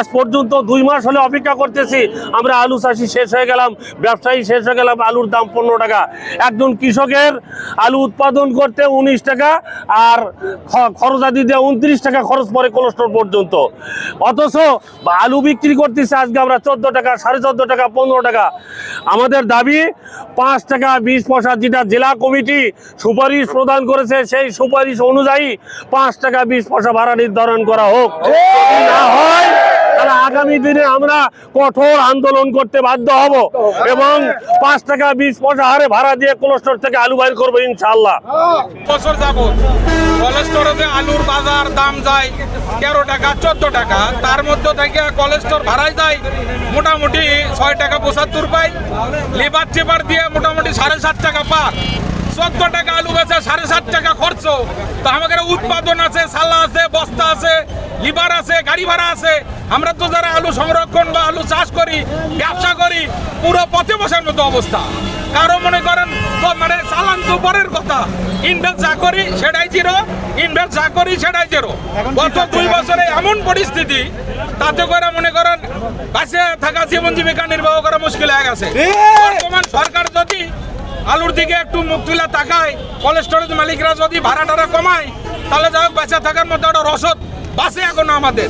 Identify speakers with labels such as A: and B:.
A: আজ পর্যন্ত 2 মাস হলে অপেক্ষা করতেছি। আমরা আলু চাষি শেষ হয়ে গেলাম, ব্যবসায়ী শেষ হয়ে গেলাম, আলুর দাম 15 টাকা। একজন কৃষকের আলু উৎপাদন করতে 19 টাকা আর খরচাদি দিয়ে 29 টাকা খরচ পড়ে কোল্ড স্টোর পর্যন্ত। অথচ আলু বিক্রি করতেছে আজকে আমরা 14 টাকা, 14.5 টাকা, 15 টাকা। আমাদের দাবি 5 টাকা 20 পয়সা, যেটা জেলা কমিটি সুপারিশ প্রদান করেছে সেই সুপারিশ অনুযায়ী 5 টাকা 20 পয়সা ভাড়া নির্ধারণ করা হোক। যদি না হয় তাহলে আগামী দিনে আমরা কঠোর আন্দোলন করতে বাধ্য হব এবং 5 টাকা 20 পয়সা হারে ভাড়া দিয়ে কোল্ড স্টোর থেকে আলু বাইর করবো ইনশাআল্লাহ।
B: বছর যাবত কোল্ড স্টোরে আলুর বাজার দাম যায় 13 টাকা 14 টাকা, তার মধ্যে থেকে কোল্ড স্টোর ভাড়ায় যায় মোটামুটি 6 টাকা 75 পাই, লেবার টেবার দিয়ে মোটামুটি 7.5 টাকা পার। 14 টাকা আলু বেচে 7.5 টাকা খরচ। তো আমাদের উৎপাদন আছে, সালা আছে, বস্তা আছে, লিভার আছে, গাড়ি ভাড়া আছে। আমরা তো যারা আলু সংরক্ষণ বা আলু চাষ করি, ব্যবসা করি, পুরো পথে বসার মতো অবস্থা। কারো মনে করেন তো মানে চালান তো পরের কথা, ইনভেস্ট যা করি সেটাই জিরো, ইনভেস্ট যা করি সেটাই জিরো। গত 2 বছরে এমন পরিস্থিতি, তাতে করে মনে করেন বাঁচে থাকা জীবন জীবিকা নির্বাহ করা মুশকিল হয়ে গেছে। বর্তমান সরকার যদি আলুর দিকে একটু মুখ তুলে তাকায়, কোল্ড স্টোরেজ মালিকরা যদি ভাড়াটা কমায়, তাহলে যাই হোক বেঁচে থাকার মতো একটা রসদ বাঁচে এখনো আমাদের।